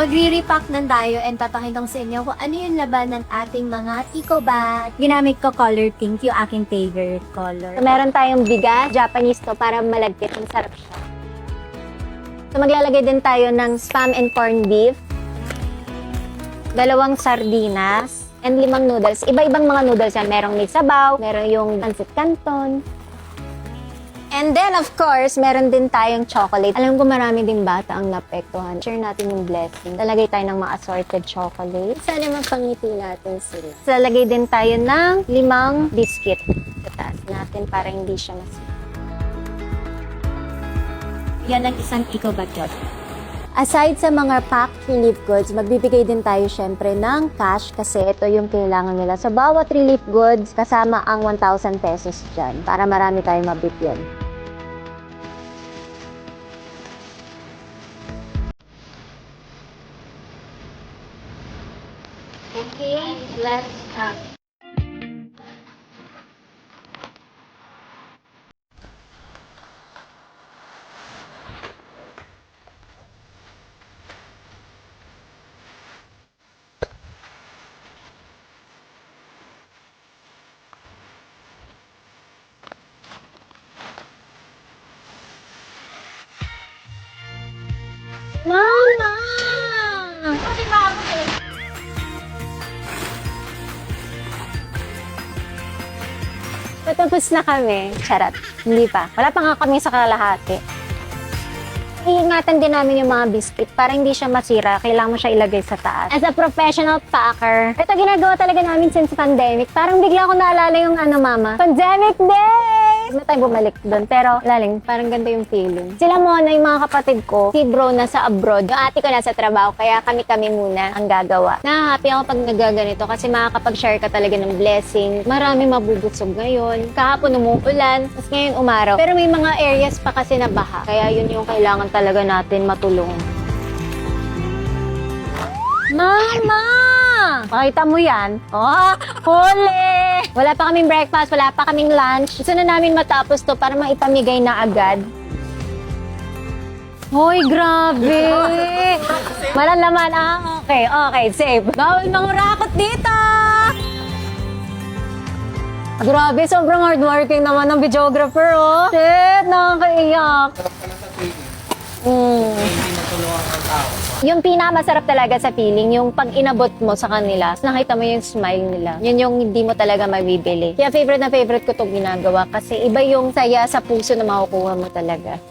Magre-repack na tayo and papakita ko sa inyo kung ano yung laban ng ating mga eco bag. Ginamit ko color pink, yung aking favorite color. So, meron tayong bigas, Japanese to, para malagkit. Ang sarap siya. So, maglalagay din tayo ng spam and corned beef, 2 sardinas, and 5 noodles. Iba-ibang mga noodles yan. Merong may sabaw, meron yung pancit canton. And then, of course, meron din tayong chocolate. Alam ko marami din bata ang napektuhan. Share natin yung blessing. Lalagay tayo ng mga assorted chocolate. Sana mapangiti natin sila. So, lalagay din tayo ng 5 biscuit. Tataas natin para hindi siya masira. Yan ang isang eco bag yun. Aside sa mga packed relief goods, magbibigay din tayo syempre ng cash kasi ito yung kailangan nila. Sa bawat relief goods, kasama ang 1,000 pesos dyan para marami tayong mabibigyan. Okay, let's start. Mama! Patapos na kami. Charot. Hindi pa. Wala pa nga kami sa kalahati. Iingatan din namin yung mga biscuit para hindi siya masira. Kailangan mo siya ilagay sa taas. As a professional packer, ito ginagawa talaga namin since pandemic. Parang bigla ko naalala yung mama. Pandemic day! Huwag na tayo bumalik doon. Pero, laling, parang ganda yung feeling. Sila muna yung mga kapatid ko. Si bro nasa abroad. Yung ate ko nasa trabaho. Kaya kami-kami muna ang gagawa. Na-happy ako pag nagaganito kasi makakapag-share ka talaga ng blessing. Marami mabubusog ngayon. Kahapon umuulan. Tapos ngayon umaraw. Pero may mga areas pa kasi na baha. Kaya yun yung kailangan talaga natin matulungan. Mama! Makita mo yan? Oh, huli! Wala pa kaming breakfast, wala pa kaming lunch. Gusto na namin matapos to para maipamigay na agad. Hoy, grabe! Walang laman. Okay, save. Bawal mangurakot dito! Grabe, sobrang hardworking naman ng videographer, oh. Shit, nakakaiyak. Yung pinakamasarap talaga sa feeling, yung pag inabot mo sa kanila, nakita mo yung smile nila. Yun yung hindi mo talaga mabibili. Kaya favorite na favorite ko itong ginagawa kasi iba yung saya sa puso na makukuha mo talaga.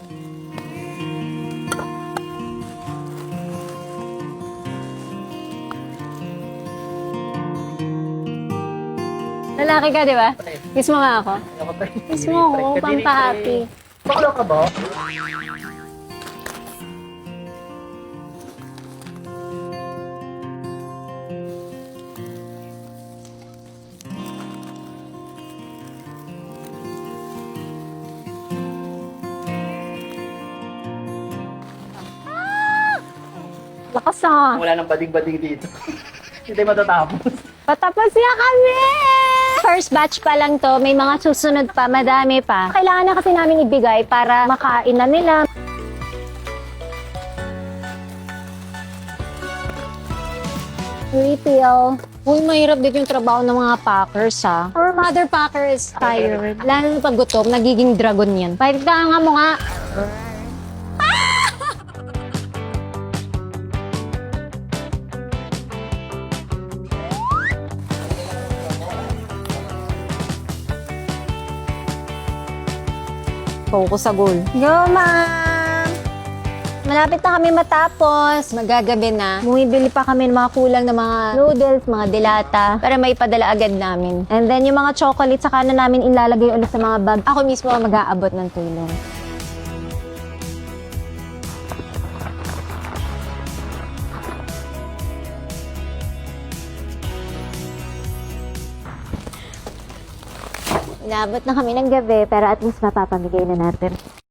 Lalaki ka, di ba? Kiss mo nga ako. Kiss mo ako, pampahappy. Baklo ka ba? Lakas ah. Wala nang bading-bading dito. Hindi tayo matatapos. Patapos na kami! First batch pa lang to, may mga susunod pa, madami pa. Kailangan na kasi namin ibigay para makain na nila. Refill. Uy, mahirap din yung trabaho ng mga packers, ha? Our mother packer is tired. Lalo na pag gutom, nagiging dragon yan. Pahit ka nga mo nga. Focus sa goal. Go, ma'am! Malapit na kami matapos. Magagabi na. Bumibili pa kami ng mga kulang na mga noodles, mga dilata, para may padala agad namin. And then yung mga chocolate, saka na namin ilalagay ulit sa mga bag. Ako mismo ang mag-aabot ng tulong. Inabot na kami ng gabi, pero at least mapapamigay na natin.